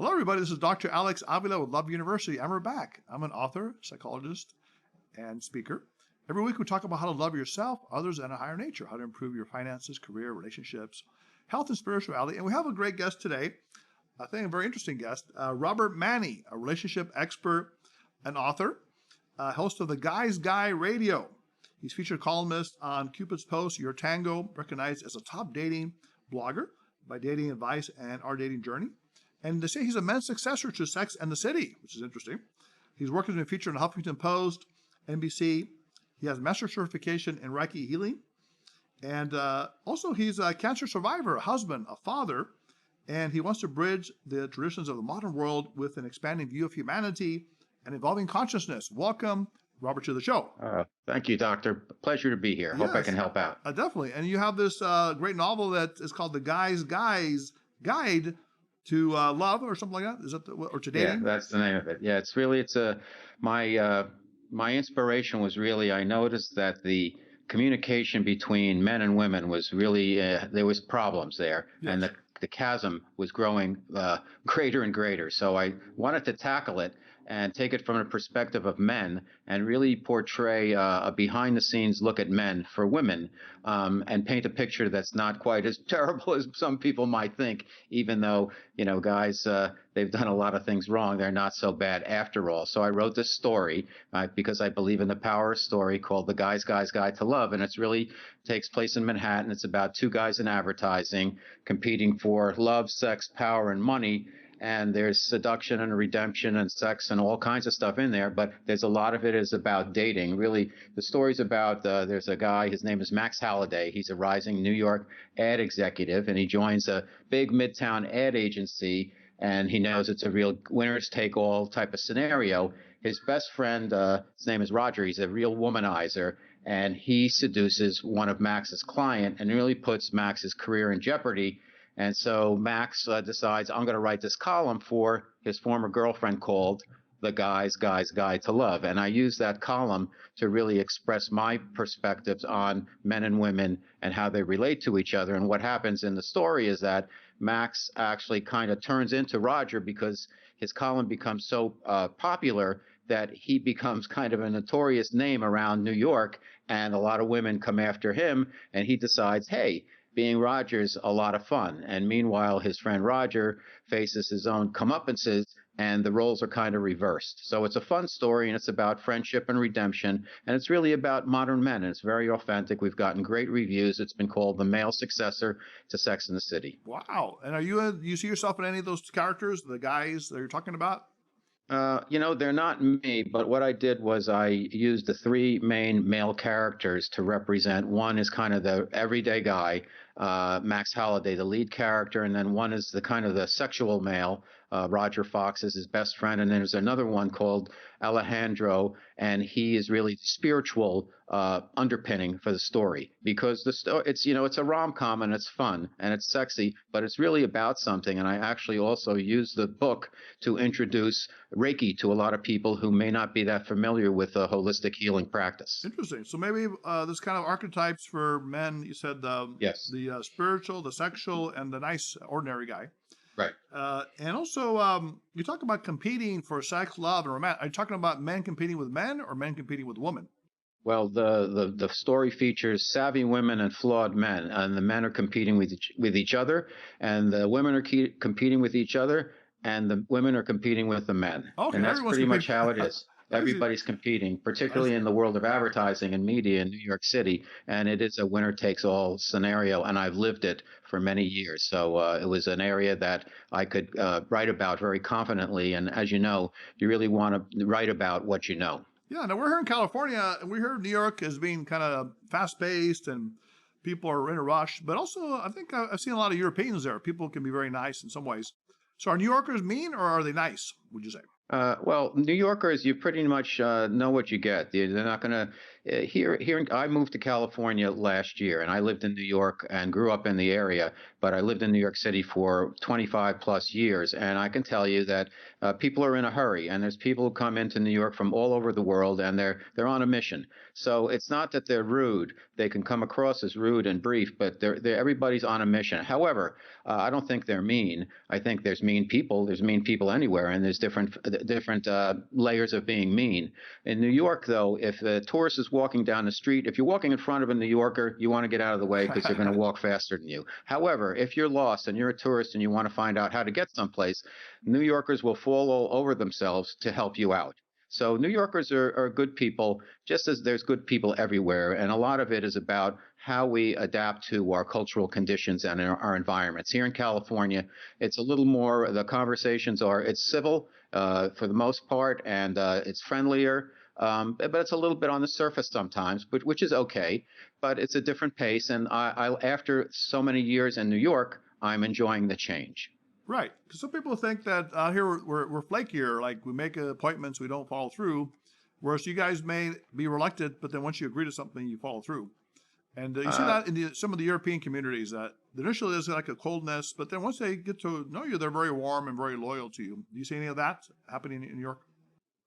Hello, everybody. This is Dr. Alex Avila with Love University, and we're back. I'm an author, psychologist, and speaker. Every week we talk about how to love yourself, others, and a higher nature, how to improve your finances, career, relationships, health, and spirituality. And we have a great guest today, I think a very interesting guest, Robert Manni, a relationship expert and author, host of the Guy's Guy Radio. He's featured columnist on Cupid's Post, Your Tango, recognized as a top dating blogger by Dating Advice and Our Dating Journey. And they say he's a men's successor to Sex and the City, which is interesting. His work has been featured in Huffington Post, NBC. He has master certification in Reiki healing. And also he's a cancer survivor, a husband, a father, and he wants to bridge the traditions of the modern world with an expanding view of humanity and evolving consciousness. Welcome, Robert, to the show. Thank you, Doctor. Pleasure to be here. Hope I can help out. Definitely. And you have this great novel that is called The Guy's Guide to Love, or something like that. Is that or to dating? Yeah, that's the name of it. Yeah, my inspiration was really, I noticed that the communication between men and women was really, there was problems there. Yes. And the chasm was growing greater and greater. So I wanted to tackle it and take it from a perspective of men and really portray a behind-the-scenes look at men for women, and paint a picture that's not quite as terrible as some people might think, even though, guys, they've done a lot of things wrong. They're not so bad after all. So I wrote this story because I believe in the power of story, called The Guy's Guide to Love, and it's really takes place in Manhattan. It's about two guys in advertising competing for love, sex, power, and money. And there's seduction and redemption and sex and all kinds of stuff in there, but there's a lot of it is about dating. Really, the story's about, there's a guy, his name is Max Halliday. He's a rising New York ad executive, and he joins a big midtown ad agency, and he knows it's a real winners-take-all type of scenario. His best friend, his name is Roger, he's a real womanizer, and he seduces one of Max's client and really puts Max's career in jeopardy. And so Max decides, I'm going to write this column for his former girlfriend called The Guy's Guide to Love. And I use that column to really express my perspectives on men and women and how they relate to each other. And what happens in the story is that Max actually kind of turns into Roger because his column becomes so popular that he becomes kind of a notorious name around New York, and a lot of women come after him, and he decides, hey, being Roger's a lot of fun. And meanwhile, his friend Roger faces his own comeuppances, and the roles are kind of reversed. So it's a fun story, and it's about friendship and redemption, and it's really about modern men, and it's very authentic. We've gotten great reviews. It's been called the male successor to Sex and the City. Wow. And are you see yourself in any of those characters, the guys that you're talking about? They're not me, but what I did was I used the three main male characters to represent. One is kind of the everyday guy, Max Halliday, the lead character, and then one is the kind of the sexual male, Roger Fox is his best friend, and then there's another one called Alejandro, and he is really the spiritual underpinning for the story, because it's a rom-com and it's fun and it's sexy, but it's really about something. And I actually also use the book to introduce Reiki to a lot of people who may not be that familiar with a holistic healing practice. Interesting. So maybe this kind of archetypes for men. You said yes, the spiritual, the sexual, and the nice ordinary guy. Right. And also, you talk about competing for sex, love, and romance. Are you talking about men competing with men or men competing with women? Well, the story features savvy women and flawed men, and the men are competing with each other, and the women are competing with each other, and the women are competing with the men. Okay, and that's pretty much how it is. Everybody's competing, particularly in the world of advertising and media in New York City, and it is a winner-takes-all scenario, and I've lived it for many years. So it was an area that I could write about very confidently, and as you know, you really want to write about what you know. Yeah, now we're here in California, and we heard New York as being kind of fast-paced, and people are in a rush, but also I think I've seen a lot of Europeans there. People can be very nice in some ways. So are New Yorkers mean, or are they nice, would you say? Well, New Yorkers, you pretty much know what you get. They're not going to I moved to California last year, and I lived in New York and grew up in the area. But I lived in New York City for 25 plus years, and I can tell you that people are in a hurry, and there's people who come into New York from all over the world, and they're on a mission. So it's not that they're rude; they can come across as rude and brief, but they're everybody's on a mission. However, I don't think they're mean. I think there's mean people. There's mean people anywhere, and there's different layers of being mean. In New York, though, if a tourist is walking down the street, if you're walking in front of a New Yorker, you want to get out of the way because they're going to walk faster than you. However, if you're lost and you're a tourist and you want to find out how to get someplace, New Yorkers will fall all over themselves to help you out. So New Yorkers are good people, just as there's good people everywhere. And a lot of it is about how we adapt to our cultural conditions and our environments. Here in California, it's a little more, the conversations are, it's civil for the most part, and it's friendlier. But it's a little bit on the surface sometimes, but which is okay. But it's a different pace. And after so many years in New York, I'm enjoying the change. Right. Because some people think that out here we're flakier, like we make appointments, we don't follow through. Whereas you guys may be reluctant, but then once you agree to something, you follow through. And you see that in some of the European communities that initially there's like a coldness, but then once they get to know you, they're very warm and very loyal to you. Do you see any of that happening in New York?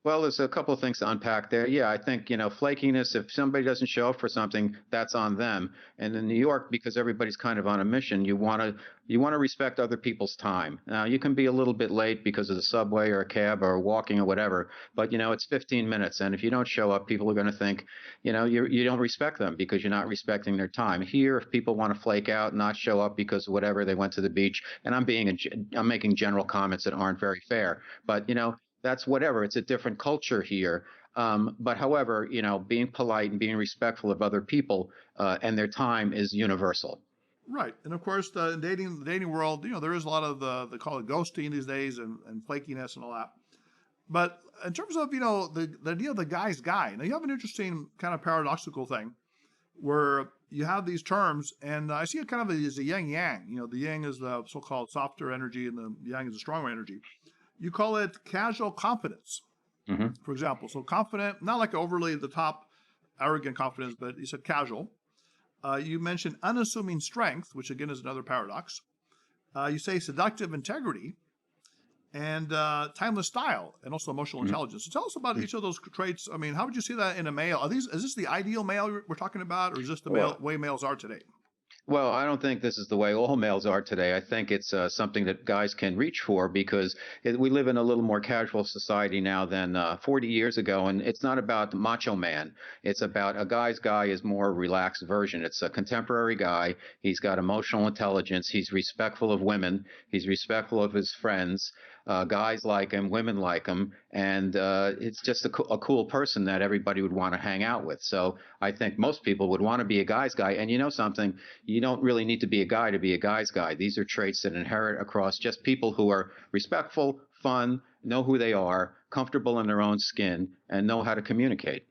Well, there's a couple of things to unpack there. Yeah, I think, flakiness, if somebody doesn't show up for something, that's on them. And in New York, because everybody's kind of on a mission, you want to respect other people's time. Now, you can be a little bit late because of the subway or a cab or walking or whatever, but it's 15 minutes. And if you don't show up, people are going to think, you don't respect them because you're not respecting their time. Here, if people want to flake out, not show up because whatever, they went to the beach, and I'm making general comments that aren't very fair, but that's whatever. It's a different culture here. But however, being polite and being respectful of other people and their time is universal. Right. And of course, in the dating world, there is a lot of they call it ghosting these days and flakiness and all that. But in terms of, the idea of the guy's guy, now you have an interesting kind of paradoxical thing where you have these terms, and I see it kind of as a yin yang. The yin is the so-called softer energy and the yang is the stronger energy. You call it casual confidence, for example. So confident, not like overly the top, arrogant confidence, but you said casual. You mentioned unassuming strength, which again is another paradox. You say seductive integrity and timeless style, and also emotional intelligence. So tell us about each of those traits. I mean, how would you see that in a male? Is this the ideal male we're talking about, or is this the way males are today? Well, I don't think this is the way all males are today. I think it's something that guys can reach for because we live in a little more casual society now than 40 years ago. And it's not about the macho man. It's about a guy's guy is more a relaxed version. It's a contemporary guy. He's got emotional intelligence. He's respectful of women. He's respectful of his friends. Guys like him, women like him, and it's just a cool person that everybody would want to hang out with. So I think most people would want to be a guy's guy. And you know something, you don't really need to be a guy to be a guy's guy. These are traits that inherit across just people who are respectful, fun, know who they are, comfortable in their own skin, and know how to communicate.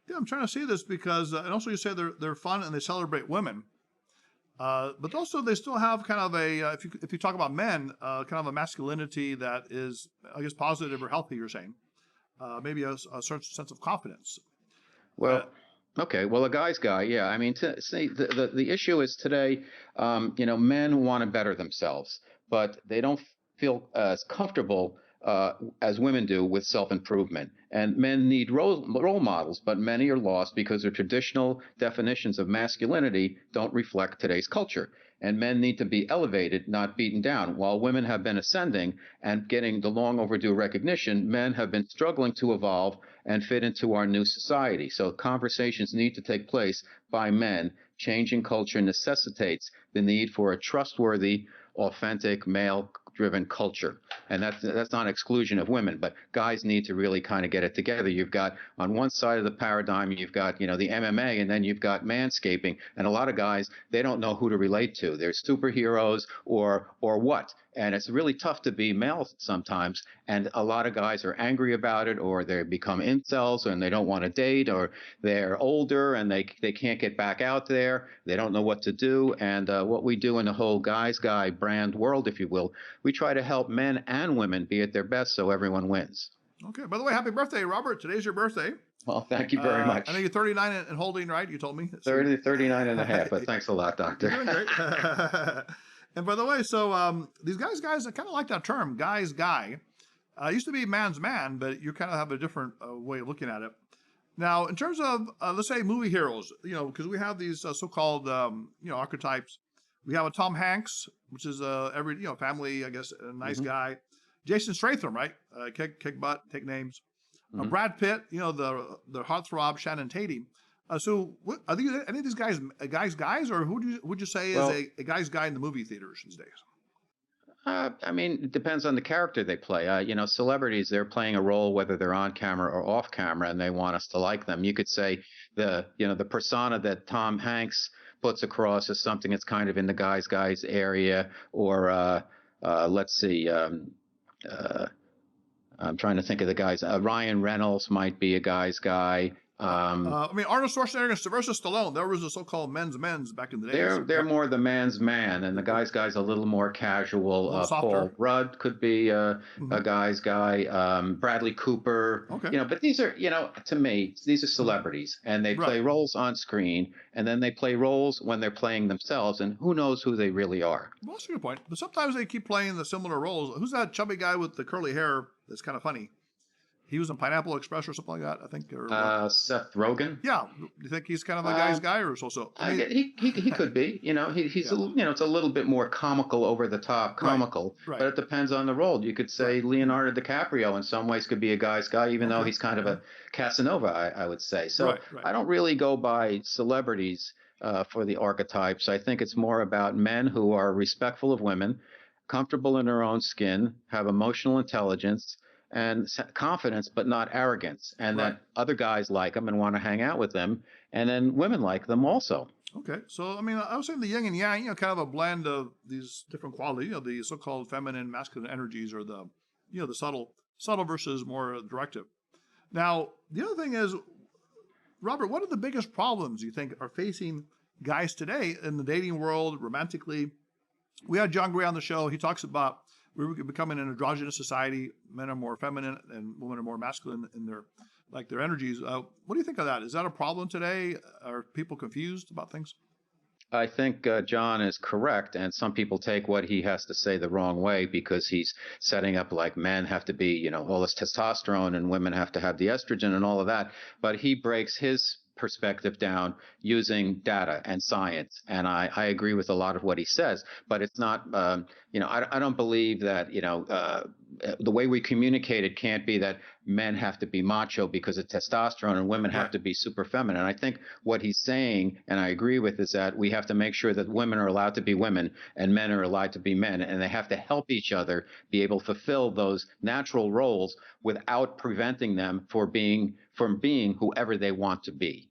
Yeah, I'm trying to see this because, and also you say they're fun and they celebrate women. But also they still have kind of if you talk about men, kind of a masculinity that is, I guess, positive or healthy, you're saying. Maybe a certain sense of confidence. Well, okay. Well, a guy's guy, yeah. I mean, see, the issue is today, men want to better themselves, but they don't feel as comfortable as women do with self-improvement. And men need role models, but many are lost because their traditional definitions of masculinity don't reflect today's culture. And men need to be elevated, not beaten down. While women have been ascending and getting the long overdue recognition, men have been struggling to evolve and fit into our new society. So conversations need to take place by men. Changing culture necessitates the need for a trustworthy, authentic, male-driven culture. And that's not an exclusion of women, but guys need to really kind of get it together. You've got, on one side of the paradigm, you've got, the MMA, and then you've got manscaping. And a lot of guys, they don't know who to relate to. They're superheroes or what. And it's really tough to be male sometimes. And a lot of guys are angry about it, or they become incels and they don't want to date, or they're older and they can't get back out there. They don't know what to do. And what we do in the whole guys guy brand world, if you will, we try to help men and women be at their best so everyone wins. Okay. By the way, happy birthday, Robert. Today's your birthday. Well, thank you very much. I know you're 39 and holding, right? You told me. 39 and a half, but thanks a lot, Doctor. You're doing great. And by the way, so these guys, I kind of like that term, guys, guy. Used to be man's man, but you kind of have a different way of looking at it. Now, in terms of, let's say, movie heroes, because we have these so-called, archetypes. We have a Tom Hanks, which is every, family, I guess, a nice guy. Jason Statham, right? Kick butt, take names. Brad Pitt, the heartthrob Shannon Tatum. So, are any of these guys guys, or who would you say is a guy's guy in the movie theaters these days? I mean, it depends on the character they play. Celebrities, they're playing a role whether they're on camera or off camera, and they want us to like them. You could say the persona that Tom Hanks puts across is something that's kind of in the guys area, or let's see. I'm trying to think of the guys. Ryan Reynolds might be a guy's guy. Arnold Schwarzenegger and Sylvester Stallone, there was a so-called men's back in the day. They're more the man's man, and the guy's a little more casual. Paul Rudd could be a guy's guy. Bradley Cooper. Okay. But these are, to me, these are celebrities, and they play roles on screen, and then they play roles when they're playing themselves, and who knows who they really are. Well, that's a good point. But sometimes they keep playing the similar roles. Who's that chubby guy with the curly hair that's kind of funny? He was in Pineapple Express or something like that, I think. Seth Rogen. Yeah, do you think he's kind of a guy's guy, or so? He could be. He's it's a little bit more comical, over the top comical. Right. But it depends on the role. You could say Leonardo DiCaprio in some ways could be a guy's guy, even though he's kind of a Casanova, I would say. So I don't really go by celebrities for the archetypes. I think it's more about men who are respectful of women, comfortable in their own skin, have emotional intelligence, and confidence, but not arrogance, and that other guys like them and want to hang out with them, and then women like them also. Okay, so I was saying the yin and yang, kind of a blend of these different qualities, the so-called feminine, masculine energies, or the subtle versus more directive. Now, the other thing is, Robert, what are the biggest problems you think are facing guys today in the dating world, romantically? We had John Gray on the show. He talks about we're becoming an androgynous society. Men are more feminine and women are more masculine in their energies. What do you think of that? Is that a problem today? Are people confused about things? I think John is correct, and some people take what he has to say the wrong way, because he's setting up like men have to be, all this testosterone, and women have to have the estrogen and all of that. But he breaks his perspective down using data and science, and I agree with a lot of what he says, but it's not I don't believe that the way we communicate it can't be that men have to be macho because of testosterone and women have to be super feminine. I think what he's saying, and I agree with, is that we have to make sure that women are allowed to be women and men are allowed to be men, and they have to help each other be able to fulfill those natural roles without preventing them from being whoever they want to be.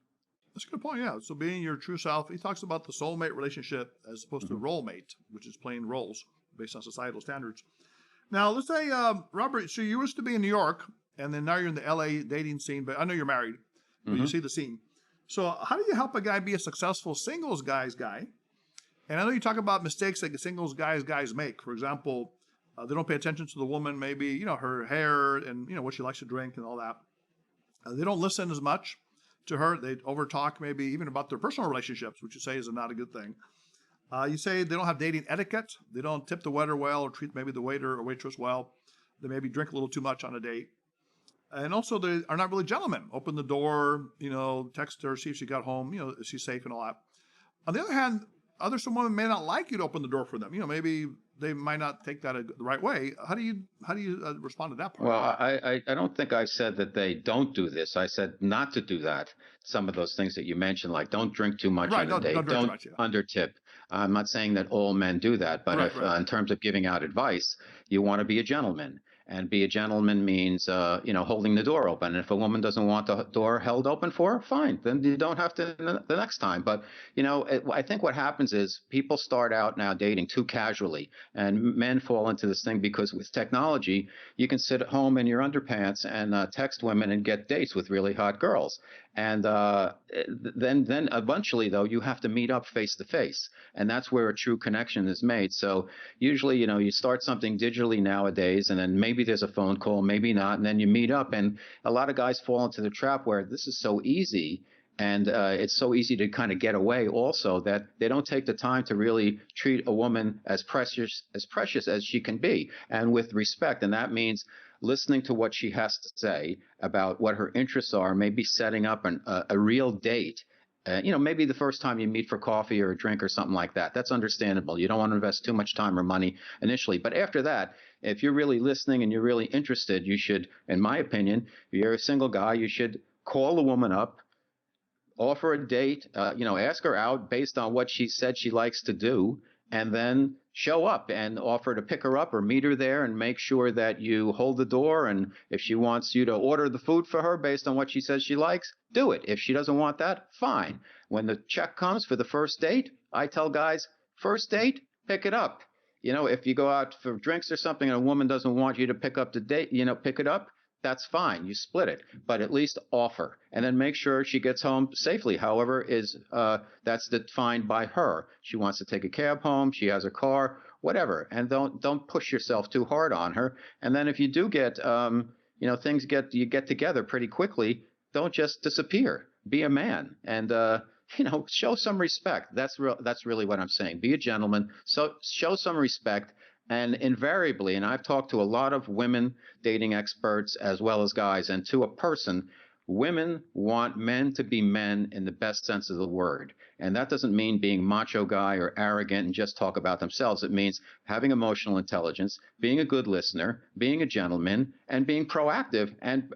That's a good point, yeah. So being your true self, he talks about the soulmate relationship as opposed to role mate, which is playing roles based on societal standards. Now, let's say, Robert, so you used to be in New York, and then now you're in the LA dating scene, but I know you're married, but you see the scene. So how do you help a guy be a successful singles guy? And I know you talk about mistakes that singles guys make. For example, they don't pay attention to the woman, maybe, her hair and, what she likes to drink and all that. They don't listen as much to her. They overtalk maybe even about their personal relationships, which you say is not a good thing. You say they don't have dating etiquette. They don't tip the waiter well or treat maybe the waiter or waitress well. They maybe drink a little too much on a date. And also they are not really gentlemen. Open the door, text her, see if she got home, if she's safe and all that. On the other hand, some women may not like you to open the door for them. Maybe they might not take that the right way. How do you respond to that part? Well, I don't think I said that they don't do this. I said not to do that. Some of those things that you mentioned, like don't drink too much on a date, don't undertip. I'm not saying that all men do that, but in terms of giving out advice, you want to be a gentleman. And be a gentleman means, holding the door open. And if a woman doesn't want the door held open for her, fine, then you don't have to the next time. But, I think what happens is people start out now dating too casually, and men fall into this thing because with technology, you can sit at home in your underpants and text women and get dates with really hot girls. And then eventually, though, you have to meet up face to face. And that's where a true connection is made. So usually, you start something digitally nowadays, and then maybe there's a phone call, maybe not. And then you meet up. And a lot of guys fall into the trap where this is so easy. And it's so easy to kind of get away also that they don't take the time to really treat a woman as precious as she can be, and with respect. And that means listening to what she has to say about what her interests are, maybe setting up a real date. Maybe the first time you meet for coffee or a drink or something like that. That's understandable. You don't want to invest too much time or money initially. But after that, if you're really listening and you're really interested, you should, in my opinion, if you're a single guy, you should call the woman up, offer a date, ask her out based on what she said she likes to do, and then show up and offer to pick her up or meet her there, and make sure that you hold the door. And if she wants you to order the food for her based on what she says she likes, do it. If she doesn't want that, fine. When the check comes for the first date, I tell guys, first date, pick it up. If you go out for drinks or something and a woman doesn't want you to pick up the date, pick it up, that's fine. You split it, but at least offer, and then make sure she gets home safely. However, that's defined by her. She wants to take a cab home, she has a car, whatever, and don't push yourself too hard on her. And then if you do get, you get together pretty quickly, don't just disappear. Be a man, and show some respect. That's really what I'm saying. Be a gentleman. So show some respect. And invariably, and I've talked to a lot of women dating experts as well as guys, and to a person, women want men to be men in the best sense of the word. And that doesn't mean being macho guy or arrogant and just talk about themselves. It means having emotional intelligence, being a good listener, being a gentleman, and being proactive and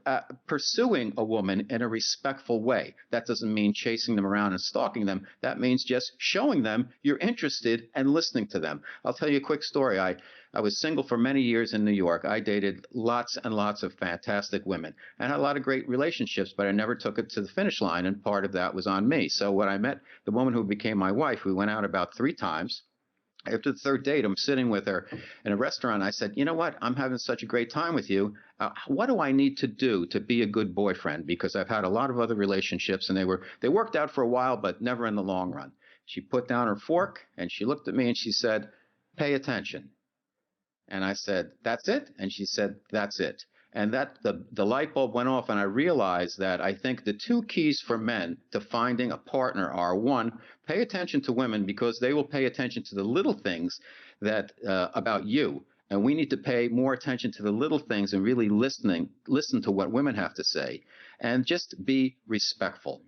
pursuing a woman in a respectful way. That doesn't mean chasing them around and stalking them. That means just showing them you're interested and listening to them. I'll tell you a quick story. I was single for many years in New York. I dated lots and lots of fantastic women and had a lot of great relationships, but I never took it to the finish line, and part of that was on me. So when I met the woman who became my wife, we went out about 3 times. After the third date, I'm sitting with her in a restaurant. I said, you know what? I'm having such a great time with you. What do I need to do to be a good boyfriend? Because I've had a lot of other relationships, and they worked out for a while, but never in the long run. She put down her fork, and she looked at me, and she said, pay attention. And I said, that's it? And she said, that's it. And that the light bulb went off, and I realized that I think the 2 keys for men to finding a partner are: 1, pay attention to women, because they will pay attention to the little things that about you. And we need to pay more attention to the little things and really listen to what women have to say, and just be respectful.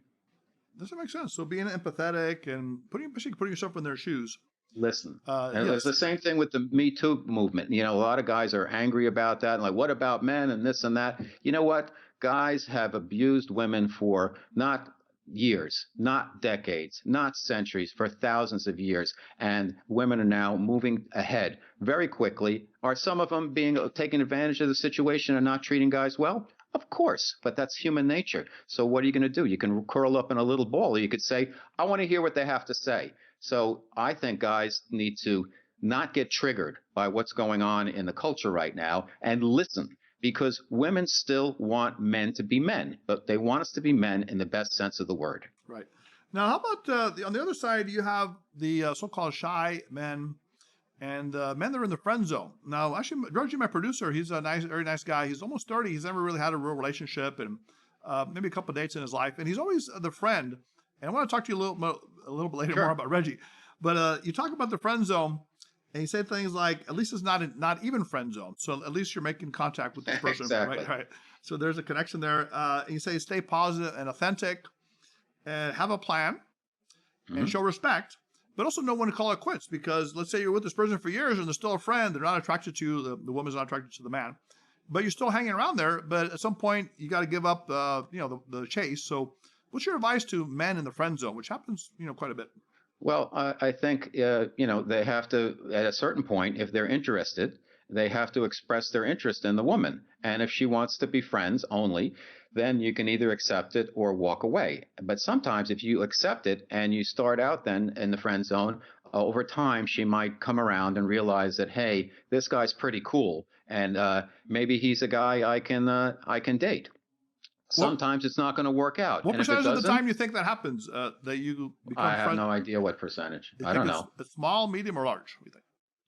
Does that make sense? So being empathetic and putting yourself in their shoes. Listen. And yes. It's the same thing with the Me Too movement. A lot of guys are angry about that, and like, what about men and this and that? You know what? Guys have abused women for not years, not decades, not centuries, for thousands of years. And women are now moving ahead very quickly. Are some of them taking advantage of the situation and not treating guys well? Of course, but that's human nature. So what are you going to do? You can curl up in a little ball, or you could say, I want to hear what they have to say. So I think guys need to not get triggered by what's going on in the culture right now and listen, because women still want men to be men, but they want us to be men in the best sense of the word. Right. Now, how about on the other side, you have the so-called shy men and men that are in the friend zone. Now, actually, Reggie, my producer, he's a very nice guy. He's almost 30. He's never really had a real relationship, and maybe a couple of dates in his life. And he's always the friend. And I want to talk to you a little bit later more about Reggie. But you talk about the friend zone, and you say things like, at least it's not even friend zone. So at least you're making contact with this person. Exactly. Right. So there's a connection there. And you say stay positive and authentic, and have a plan, and show respect, but also know when to call it quits. Because let's say you're with this person for years and they're still a friend. They're not attracted to you. The woman's not attracted to the man. But you're still hanging around there. But at some point, you got to give up the chase. So what's your advice to men in the friend zone, which happens, quite a bit? Well, I think, they have to, at a certain point, if they're interested, they have to express their interest in the woman. And if she wants to be friends only, then you can either accept it or walk away. But sometimes if you accept it and you start out then in the friend zone, over time she might come around and realize that, hey, this guy's pretty cool, and maybe he's a guy I can date. Sometimes it's not going to work out. What And if it percentage of the doesn't, time you think that happens, that you become I have friends? no idea what percentage. You I think don't know. it's small, medium, or large? What do you think?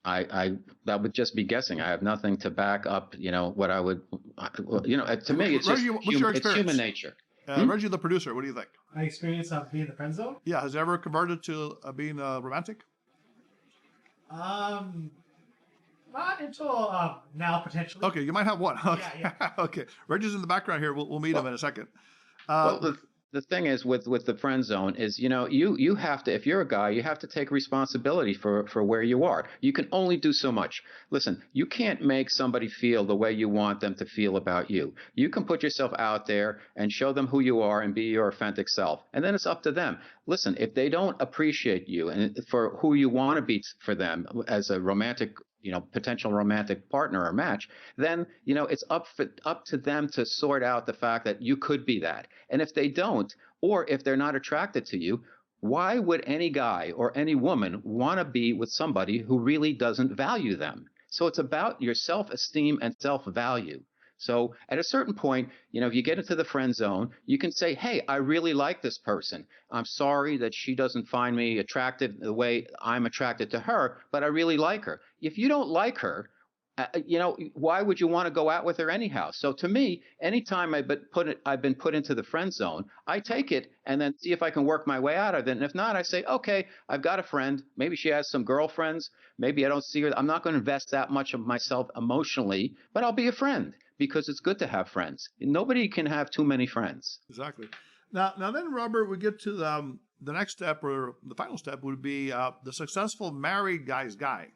I that would just be guessing. I have nothing to back up, what I would, to me, it's just Reggie, what's your it's human nature. Reggie, the producer, what do you think? My experience of being in the friend zone? Yeah, has it ever converted to being romantic? Not until now, potentially. Okay, you might have one. Okay. Yeah. Okay, Reggie's in the background here. We'll meet him in a second. Well, the thing is with the friend zone is, you have to, if you're a guy, you have to take responsibility for where you are. You can only do so much. Listen, you can't make somebody feel the way you want them to feel about you. You can put yourself out there and show them who you are and be your authentic self. And then it's up to them. Listen, if they don't appreciate you and for who you want to be for them as a romantic, potential romantic partner or match, then, it's up to them to sort out the fact that you could be that. And if they don't, or if they're not attracted to you, why would any guy or any woman want to be with somebody who really doesn't value them? So it's about your self-esteem and self-value. So at a certain point, if you get into the friend zone, you can say, hey, I really like this person. I'm sorry that she doesn't find me attractive the way I'm attracted to her, but I really like her. If you don't like her, why would you want to go out with her anyhow? So to me, anytime I've been put into the friend zone, I take it and then see if I can work my way out of it. And if not, I say, okay, I've got a friend. Maybe she has some girlfriends. Maybe I don't see her. I'm not going to invest that much of myself emotionally, but I'll be a friend because it's good to have friends. Nobody can have too many friends. Exactly. Now then, Robert, we get to the next step, or the final step would be the successful married guy's guy.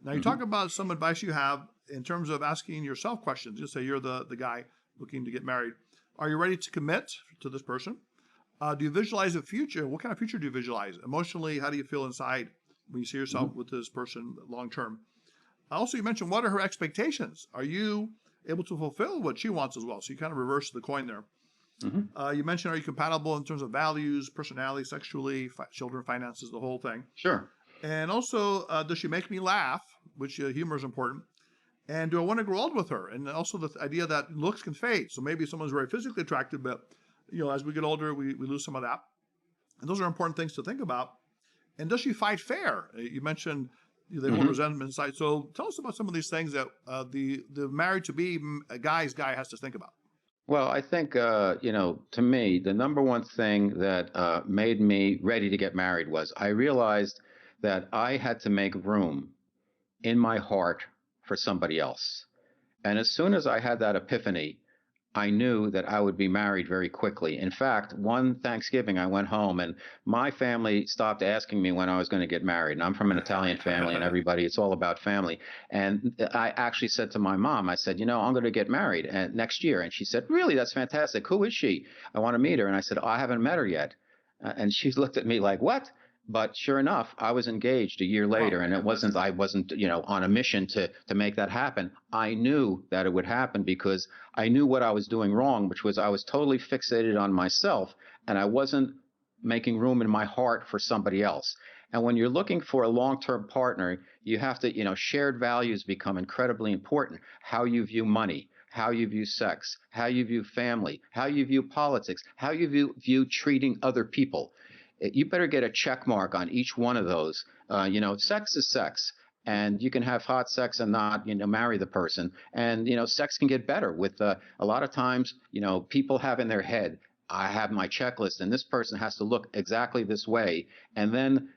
Now, you talk about some advice you have in terms of asking yourself questions. You say you're the guy looking to get married. Are you ready to commit to this person? Do you visualize a future? What kind of future do you visualize? Emotionally, how do you feel inside when you see yourself with this person long term? Also, you mentioned, what are her expectations? Are you able to fulfill what she wants as well? So you kind of reverse the coin there. You mentioned, are you compatible in terms of values, personality, sexually, children, finances, the whole thing? Sure. And also, does she make me laugh, which humor is important? And do I want to grow old with her? And also the idea that looks can fade. So maybe someone's very physically attractive, but as we get older, we lose some of that. And those are important things to think about. And does she fight fair? You mentioned they won't resentment inside. So tell us about some of these things that the married to be guy's guy has to think about. Well, I think, to me, the number one thing that made me ready to get married was I realized that I had to make room in my heart for somebody else. And as soon as I had that epiphany, I knew that I would be married very quickly. In fact, one Thanksgiving, I went home and my family stopped asking me when I was going to get married. And I'm from an Italian family and it's all about family. And I actually said to my mom, I said, I'm going to get married next year. And she said, really? That's fantastic. Who is she? I want to meet her. And I said, I haven't met her yet. And she looked at me like, what? But sure enough, I was engaged a year later, and I wasn't, on a mission to make that happen. I knew that it would happen because I knew what I was doing wrong, which was I was totally fixated on myself, and I wasn't making room in my heart for somebody else. And when you're looking for a long-term partner, you have to, shared values become incredibly important. How you view money, how you view sex, how you view family, how you view politics, how you view treating other people. You better get a check mark on each one of those. Sex is sex, and you can have hot sex and not, marry the person. And, sex can get better with a lot of times, people have in their head, I have my checklist and this person has to look exactly this way. And then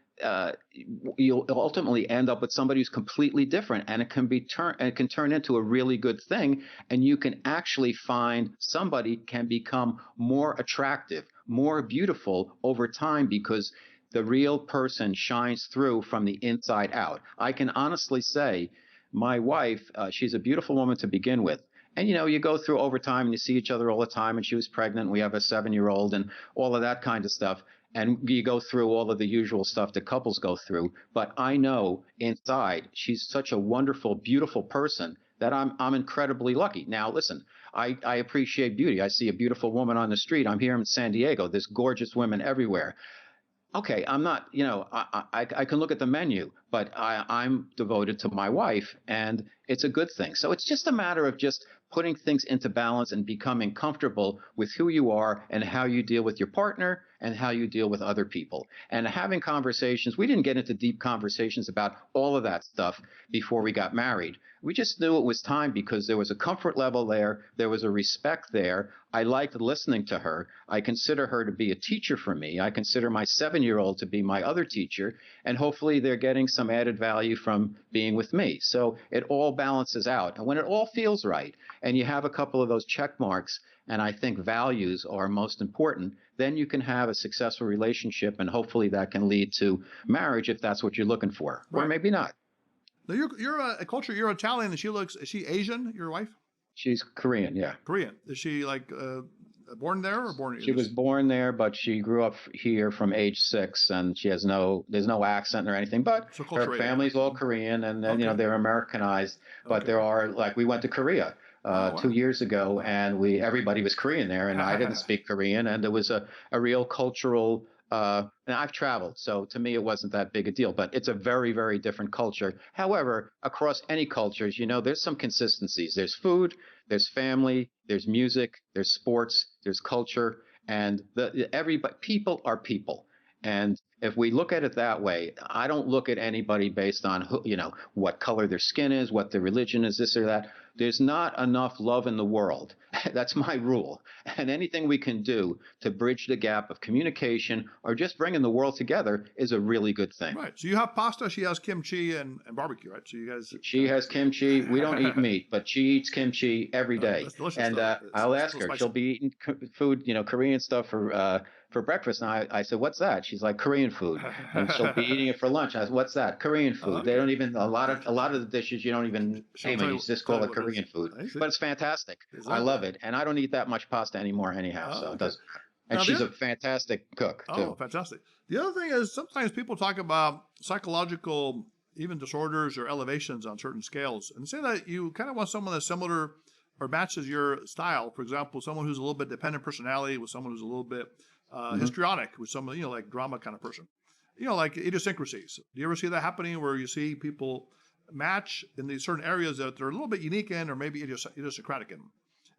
you'll ultimately end up with somebody who's completely different, and it can turn into a really good thing. And you can actually find somebody can become more attractive, more beautiful over time because the real person shines through from the inside out. I can honestly say my wife, she's a beautiful woman to begin with. And, you go through over time and you see each other all the time, and she was pregnant. And we have a 7-year-old and all of that kind of stuff. and you go through all of the usual stuff that couples go through. But I know inside she's such a wonderful, beautiful person that I'm incredibly lucky. Now, listen, I appreciate beauty. I see a beautiful woman on the street. I'm here in San Diego. There's gorgeous women everywhere. Okay, I'm not, I can look at the menu, but I'm devoted to my wife, and it's a good thing. So it's just a matter of just putting things into balance and becoming comfortable with who you are and how you deal with your partner and how you deal with other people. And having conversations, we didn't get into deep conversations about all of that stuff before we got married. We just knew it was time because there was a comfort level there. There was a respect there. I liked listening to her. I consider her to be a teacher for me. I consider my 7-year-old to be my other teacher. And hopefully they're getting some added value from being with me. So it all balances out. And when it all feels right and you have a couple of those check marks, and I think values are most important, then you can have a successful relationship, and hopefully that can lead to marriage if that's what you're looking for, or maybe not. Now you're a culture. You're Italian, and is she Asian? Your wife? She's Korean, yeah. Korean. Is she like born there or born? She was born there, but she grew up here from age 6, and there's no accent or anything. But so her family's all Korean, and then they're Americanized. But there are, like, we went to Korea 2 years ago, and everybody was Korean there, and I didn't speak Korean, and there was a real cultural. And I've traveled, so to me it wasn't that big a deal, but it's a very, very different culture. However, across any cultures, there's some consistencies. There's food, there's family, there's music, there's sports, there's culture, and people are people. And if we look at it that way, I don't look at anybody based on what color their skin is, what their religion is, this or that. There's not enough love in the world. That's my rule. And anything we can do to bridge the gap of communication or just bringing the world together is a really good thing. Right. So you have pasta, she has kimchi and barbecue, right? So you guys. She has kimchi. We don't eat meat, but she eats kimchi every day. That's delicious and I'll ask her. She'll be eating food, Korean stuff for breakfast. And I said, "What's that?" She's like, "Korean food." And she'll be eating it for lunch. I said, "What's that?" "Korean food." Okay. They don't even a lot of the dishes you don't even name it. You just call it Korean food. But it's fantastic. I love it, and I don't eat that much pasta anymore anyhow. So it doesn't matter. And she's a fantastic cook too. Oh, fantastic. The other thing is sometimes people talk about psychological even disorders or elevations on certain scales, and say that you kind of want someone that's similar or matches your style. For example, someone who's a little bit dependent personality with someone who's a little bit histrionic with someone, like drama kind of person, like idiosyncrasies. Do you ever see that happening where you see people match in these certain areas that they're a little bit unique in, or maybe idiosyncratic in?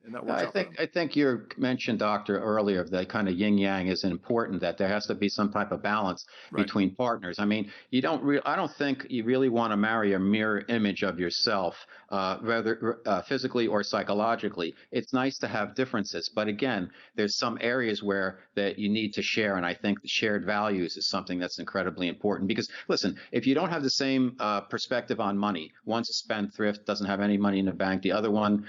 And that works I think you mentioned, Doctor, earlier that kind of yin yang is important, that there has to be some type of balance between partners. I mean, I don't think you really want to marry a mirror image of yourself, whether physically or psychologically. It's nice to have differences, but again, there's some areas where that you need to share, and I think the shared values is something that's incredibly important. Because listen, if you don't have the same perspective on money, one's a spendthrift, doesn't have any money in the bank, the other one,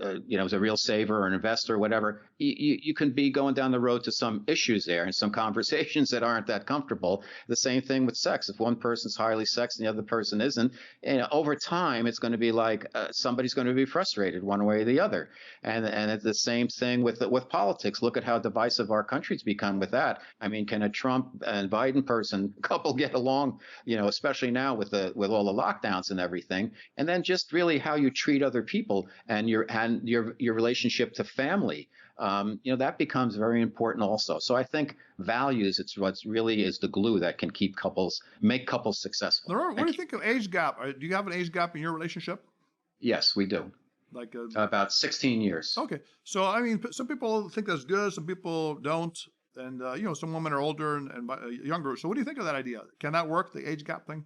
is a real saver or an investor or whatever, you can be going down the road to some issues there and some conversations that aren't that comfortable. The same thing with sex. If one person's highly sexed and the other person isn't, over time, it's going to be like somebody's going to be frustrated one way or the other. And it's the same thing with politics. Look at how divisive our country's become with that. I mean, can a Trump and Biden couple get along, especially now with all the lockdowns and everything? And then just really how you treat other people and your relationship to family, that becomes very important also. So I think values, it's what's really is the glue that can make couples successful. What do you think of age gap? Do you have an age gap in your relationship? Yes, we do. Like about 16 years. Okay. So, I mean, some people think that's good. Some people don't. And, some women are older and younger. So what do you think of that idea? Can that work, the age gap thing?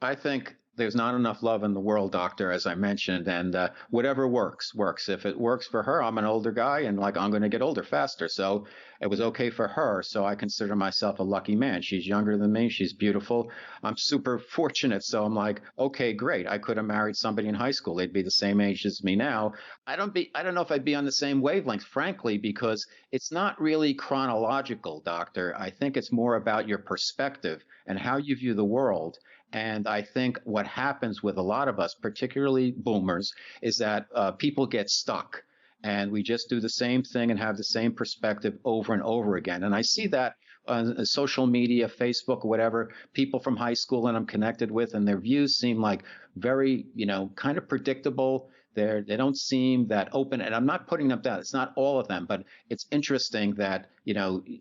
I think there's not enough love in the world, Doctor, as I mentioned, and whatever works. If it works for her, I'm an older guy, and I'm going to get older faster. So it was okay for her. So I consider myself a lucky man. She's younger than me. She's beautiful. I'm super fortunate. So I'm like, okay, great. I could have married somebody in high school. They'd be the same age as me now. I don't know if I'd be on the same wavelength, frankly, because it's not really chronological, Doctor. I think it's more about your perspective and how you view the world. And I think what happens with a lot of us, particularly boomers, is that people get stuck. and we just do the same thing and have the same perspective over and over again. And I see that on social media, Facebook, or whatever, people from high school that I'm connected with, and their views seem like very, kind of predictable. They don't seem that open, and I'm not putting them down. It's not all of them, but it's interesting that,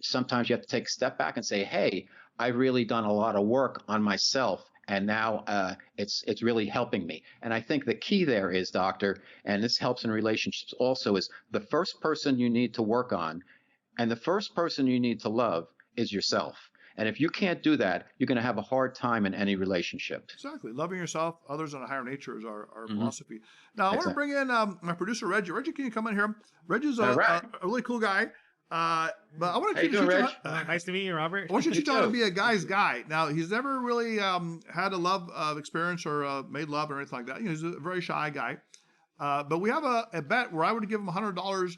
sometimes you have to take a step back and say, hey, I've really done a lot of work on myself, and now it's really helping me. And I think the key there is, Doctor, and this helps in relationships also, is the first person you need to work on and the first person you need to love is yourself. And if you can't do that, you're going to have a hard time in any relationship. Exactly. Loving yourself, others on a higher nature is our philosophy. Now, I want to bring in my producer, Reggie. Reggie, can you come in here? Reggie's a really cool guy. But I want to teach you. Nice to meet you, Robert. I want you to teach you how to be a guy's guy. Now, he's never really had a love experience or made love or anything like that. He's a very shy guy. But we have a bet where I would give him $100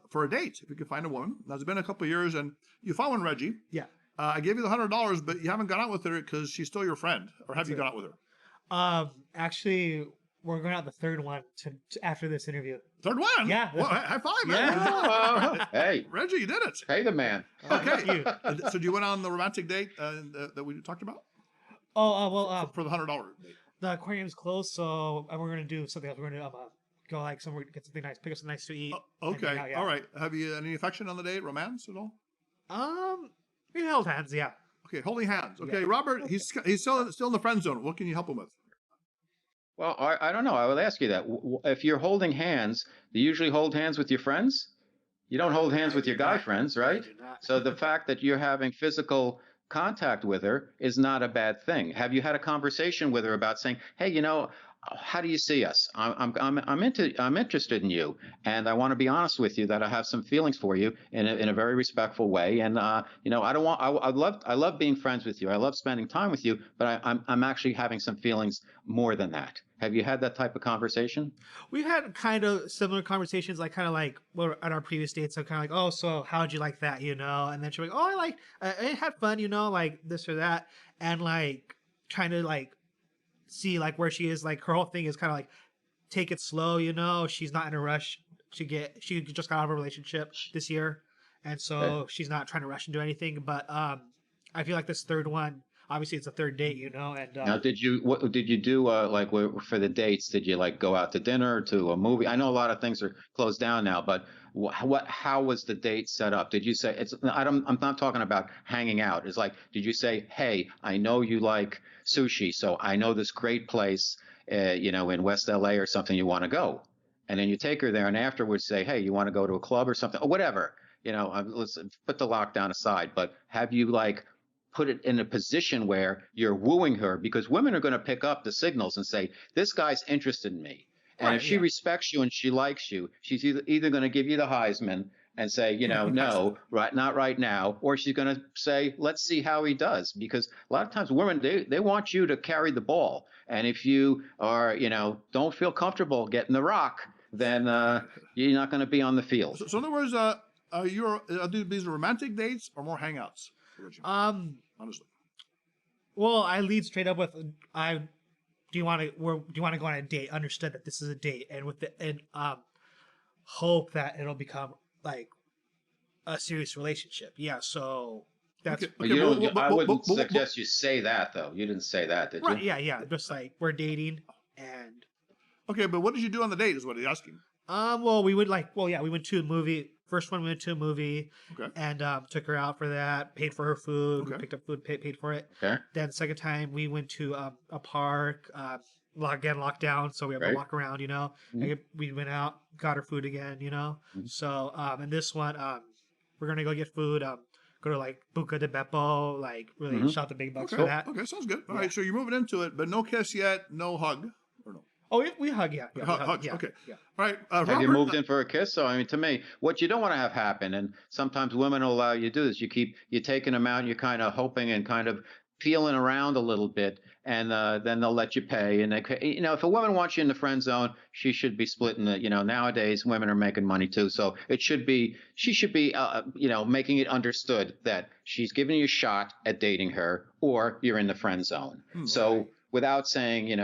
for a date if you could find a woman. Now, it's been a couple of years, and you found one, Reggie. Yeah. I gave you the $100, but you haven't gone out with her because she's still your friend. Or have you gone out with her? Actually, we're going out the third one after this interview. Third one? Yeah. Well, high five, Yeah. man. Hey. Reggie, you did it. Hey, the man. Okay. So do you went on the romantic date that we talked about? For the $100 date. The aquarium's closed, so we're going to do something else. We're going to go like somewhere, get something nice, pick up something nice to eat. Okay. All right. Have you any affection on the date? Romance at all? We held hands, yeah. Okay, holding hands. Okay, yeah. Robert, he's still in the friend zone. What can you help him with? Well, I don't know. I would ask you that. If you're holding hands, do you usually hold hands with your friends? You don't hold hands with your guy friends, right? So the fact that you're having physical contact with her is not a bad thing. Have you had a conversation with her about saying, hey, how do you see us? I'm interested in you, and I want to be honest with you that I have some feelings for you in a very respectful way. And I love being friends with you. I love spending time with you, but I'm actually having some feelings more than that. Have you had that type of conversation? We've had kind of similar conversations, like at our previous dates. So kind of like, oh, so how'd you like that, And then she's like, oh, I had fun, like this or that, and like trying to like see like where she is. Like her whole thing is kind of like take it slow, she's not in a rush she just got out of a relationship this year, and so she's not trying to rush into anything. But I feel like this third one, obviously it's a third date, and now what did you do like for the dates? Did you like go out to dinner, to a movie? I know a lot of things are closed down now, but how was the date set up? Did you say I'm not talking about hanging out. It's like, did you say, hey, I know you like sushi, so I know this great place, in West LA or something you want to go, and then you take her there, and afterwards say, hey, you want to go to a club or something, or whatever, let's put the lockdown aside, but have you like put it in a position where you're wooing her? Because women are going to pick up the signals and say, this guy's interested in me. And if she respects you and she likes you, she's either going to give you the Heisman and say, no, not right now, or she's going to say, let's see how he does. Because a lot of times women, they want you to carry the ball. And if you are, don't feel comfortable getting the rock, then you're not going to be on the field. So in other words, these romantic dates or more hangouts? Honestly. Well, I lead straight up with, do you want to go on a date? Understood that this is a date, and hope that it'll become like a serious relationship. Yeah, so that's. Okay, I wouldn't suggest you say that though. You didn't say that, did you? Right? Yeah. Just like we're dating, and. Okay, but what did you do on the date? Is what he's asking. Well, we went to a movie. First one, we went to a movie, and took her out for that. Paid for her food. We picked up food, paid for it. Okay. Then second time, we went to a park. Again, locked down, so we have to walk around. Mm-hmm. We went out, got her food again. Mm-hmm. So and this one, we're gonna go get food. Go to like Buca de Beppo, like really shot the big bucks for that. Okay, sounds good. All right, so you're moving into it, but no kiss yet, no hug, or no? Oh, we hug, yeah. Hug, yeah. Okay. Yeah. All right. Have Robert, you moved in for a kiss? So, I mean, to me, what you don't want to have happen, and sometimes women will allow you to do this, you're taking them out, and you're kind of hoping and kind of feeling around a little bit, and then they'll let you pay. And if a woman wants you in the friend zone, she should be splitting it. Nowadays women are making money too, so she should be making it understood that she's giving you a shot at dating her, or you're in the friend zone. So without saying, you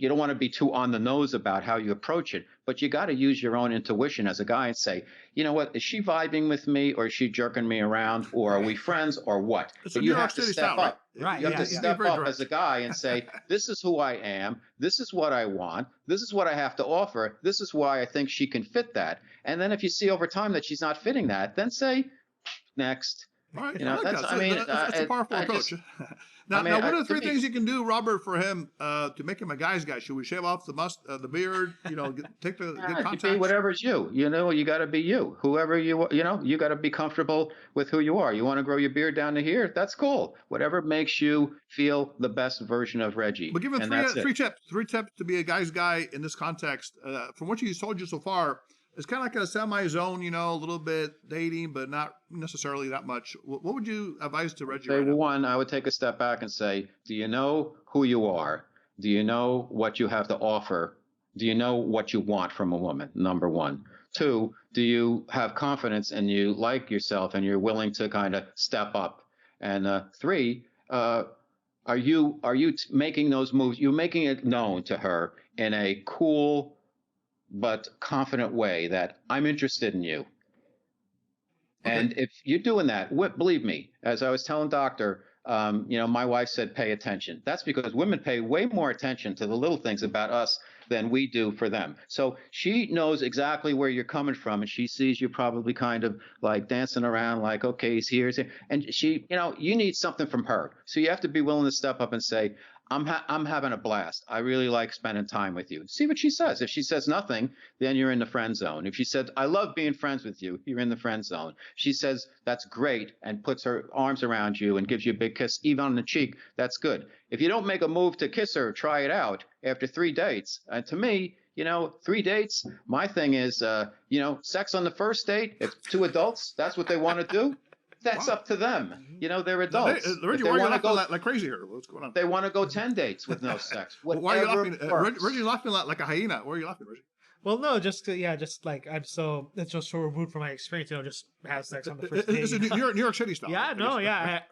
don't want to be too on the nose about how you approach it, but you got to use your own intuition as a guy and say, you know what, is she vibing with me, or is she jerking me around, or are we friends, or what? It's But a you New York have to City step style, up. Right. You have to step very up direct. as a guy and say, this is who I am. This is what I want. This is what I have to offer. This is why I think she can fit that. And then if you see over time that she's not fitting that, then say, next. All right, You know, I like that. That's a powerful approach. Now, what are the three things you can do, Robert, for him to make him a guy's guy? Should we shave off the beard? Take the good contacts? Be whatever's you. You got to be you. Whoever you got to be comfortable with who you are. You want to grow your beard down to here? That's cool. Whatever makes you feel the best version of Reggie. But give him three tips to be a guy's guy in this context. From what he's told you so far, it's kind of like a semi-zone, a little bit dating, but not necessarily that much. What would you advise to Reggie? One, I would take a step back and say, do you know who you are? Do you know what you have to offer? Do you know what you want from a woman? Number one. Two, do you have confidence and you like yourself and you're willing to kind of step up? And three, are you making those moves? You're making it known to her in a cool but confident way that I'm interested in you. Okay. And if you're doing that, believe me, as I was telling Doctor, my wife said, pay attention. That's because women pay way more attention to the little things about us than we do for them. So she knows exactly where you're coming from, and she sees you probably kind of like dancing around like, okay, he's here. And she, you need something from her. So you have to be willing to step up and say, I'm having a blast. I really like spending time with you. See what she says. If she says nothing, then you're in the friend zone. If she said, I love being friends with you, you're in the friend zone. She says, that's great, and puts her arms around you and gives you a big kiss, even on the cheek, that's good. If you don't make a move to kiss her, try it out after 3 dates. And to me, 3 dates, my thing is, sex on the first date, if two adults, that's what they want to do. That's up to them. They're adults. Reggie, why are you laughing like crazy here? What's going on? They want to go 10 dates with no sex. Why are you laughing? Reggie's laughing like a hyena. Why are you laughing, Reggie? Well, no, just like it's just so removed from my experience. Just have sex on the first date. It's a New York City style. Yeah, no, yeah.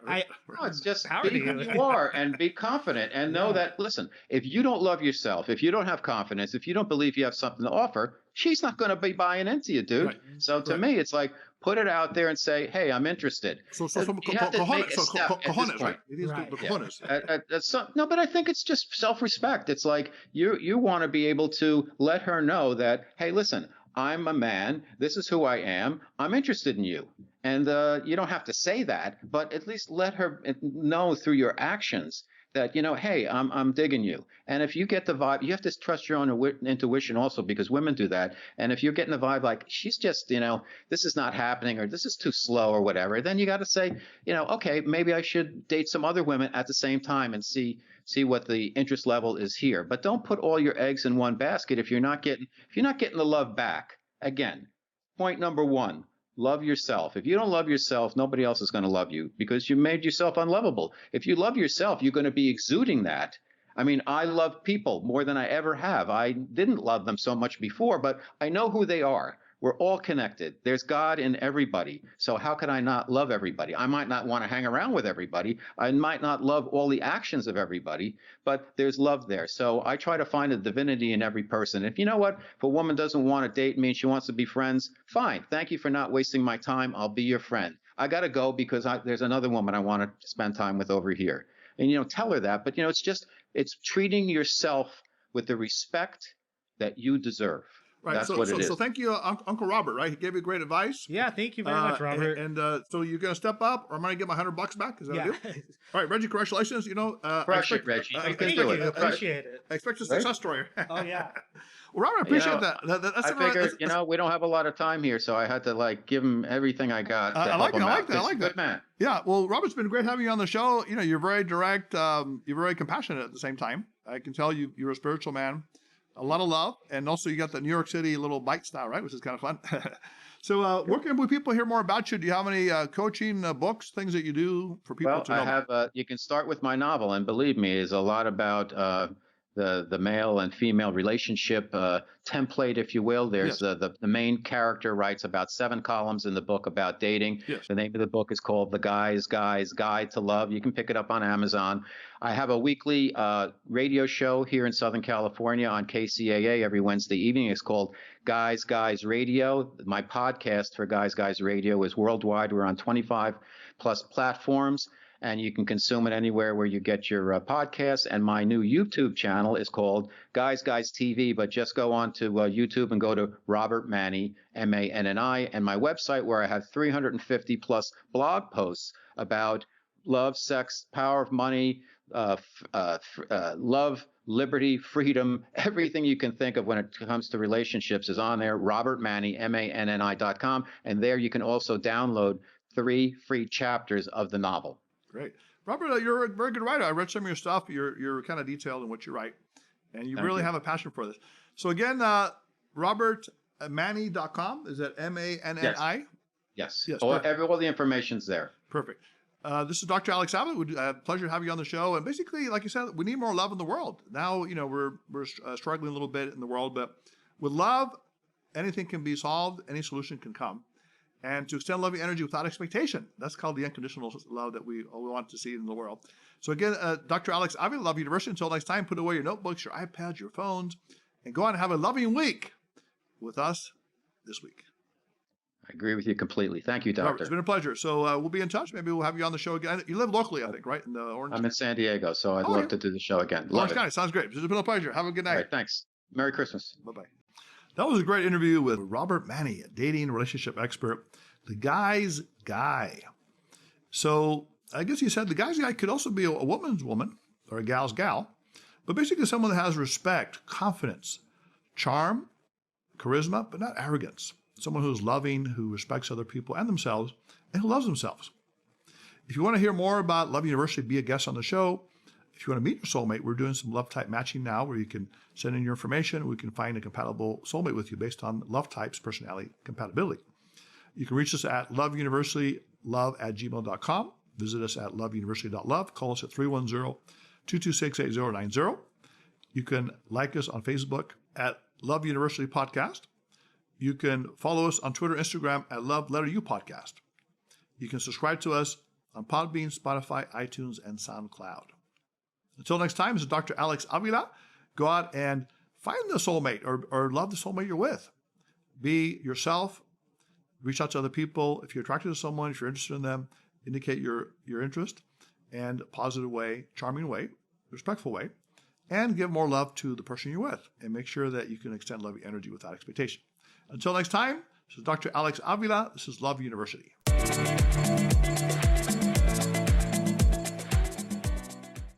It's just be who you are and be confident and know that. Listen, if you don't love yourself, if you don't have confidence, if you don't believe you have something to offer, she's not going to be buying into you, dude. Right. So to me, it's like, put it out there and say, hey, I'm interested. So cojones, right? It is the cojones. No, but I think it's just self-respect. It's like you want to be able to let her know that, hey, listen, I'm a man. This is who I am. I'm interested in you. And you don't have to say that, but at least let her know through your actions that, hey, I'm digging you. And if you get the vibe, you have to trust your own intuition also, because women do that. And if you're getting the vibe like she's just, this is not happening, or this is too slow or whatever, then you got to say, okay, maybe I should date some other women at the same time and see what the interest level is here. But don't put all your eggs in one basket if you're not getting the love back. Again, point number one. Love yourself. If you don't love yourself, nobody else is going to love you, because you made yourself unlovable. If you love yourself, you're going to be exuding that. I mean, I love people more than I ever have. I didn't love them so much before, but I know who they are. We're all connected. There's God in everybody. So how could I not love everybody? I might not want to hang around with everybody. I might not love all the actions of everybody, but there's love there. So I try to find a divinity in every person. If you know what, if a woman doesn't want to date me and she wants to be friends, fine. Thank you for not wasting my time. I'll be your friend. I got to go because there's another woman I want to spend time with over here. And, tell her that. But, it's treating yourself with the respect that you deserve. Right. That's what it is. So thank you, Uncle Robert, right? He gave you great advice. Yeah, thank you very much, Robert. And so you're going to step up, or am I going to get my $100 back? Is that what I do? All right, Reggie, congratulations. Crush it, Reggie. Thank you. Appreciate it. I expect a success story. Oh, yeah. Well, Robert, I appreciate that. I figured, we don't have a lot of time here, so I had to give him everything I got. I like that. Good man. Yeah. Well, Robert's been great having you on the show. You're very direct. You're very compassionate at the same time. I can tell you're a spiritual man. A lot of love, and also you got the New York City little bite style, right? Which is kind of fun. So where can people hear more about you? Do you have any coaching books, things that you do for people to know? I have. You can start with my novel, and believe me, it's a lot about the male and female relationship template, if you will. There's Yes. the main character writes about 7 columns in the book about dating. Yes. The name of the book is called The Guy's Guide to Love. You can pick it up on Amazon. I have a weekly radio show here in Southern California on KCAA every Wednesday evening. It's called Guys Radio. My podcast for Guys Radio is worldwide. We're on 25 plus platforms, and you can consume it anywhere where you get your podcasts. And my new YouTube channel is called Guys TV, but just go on to YouTube and go to Robert Manni, Manni, and my website, where I have 350 plus blog posts about love, sex, power of money, love, liberty, freedom, everything you can think of when it comes to relationships is on there. Robert Manni, Manni.com. And there you can also download 3 free chapters of the novel. Great. Robert, you're a very good writer. I read some of your stuff. You're kind of detailed in what you write, and you really have a passion for this. So again, robertmanni.com. Is that Manni? Yes. Yes. All the information's there. Perfect. This is Dr. Alex Avila. Pleasure to have you on the show. And basically, like you said, we need more love in the world. Now, we're struggling a little bit in the world, but with love, anything can be solved. Any solution can come. And to extend loving energy without expectation. That's called the unconditional love that we want to see in the world. So again, Dr. Alex Avila, Love University. Until next time, put away your notebooks, your iPads, your phones, and go on and have a loving week with us this week. I agree with you completely. Thank you, Doctor. Robert, it's been a pleasure. So we'll be in touch. Maybe we'll have you on the show again. You live locally, I think, right? In the Orange. I'm in San Diego, so I'd love to do the show again. Orange County. Sounds great. It's been a pleasure. Have a good night. All right, thanks. Merry Christmas. Bye-bye. That was a great interview with Robert Manni, a dating and relationship expert. The guy's guy. So I guess he said the guy's guy could also be a woman's woman or a gal's gal, but basically someone that has respect, confidence, charm, charisma, but not arrogance. Someone who's loving, who respects other people and themselves, and who loves themselves. If you want to hear more about Love University, be a guest on the show. If you want to meet your soulmate, we're doing some love type matching now where you can send in your information. We can find a compatible soulmate with you based on love types, personality compatibility. You can reach us at loveuniversitylove@gmail.com. Visit us at loveuniversity.love. Call us at 310-226-8090. You can like us on Facebook at Love University Podcast. You can follow us on Twitter, Instagram at Love Letter U Podcast. You can subscribe to us on Podbean, Spotify, iTunes, and SoundCloud. Until next time, this is Dr. Alex Avila. Go out and find the soulmate or love the soulmate you're with. Be yourself. Reach out to other people. If you're attracted to someone, if you're interested in them, indicate your interest in a positive way, charming way, respectful way, and give more love to the person you're with. And make sure that you can extend loving energy without expectation. Until next time, this is Dr. Alex Avila. This is Love University.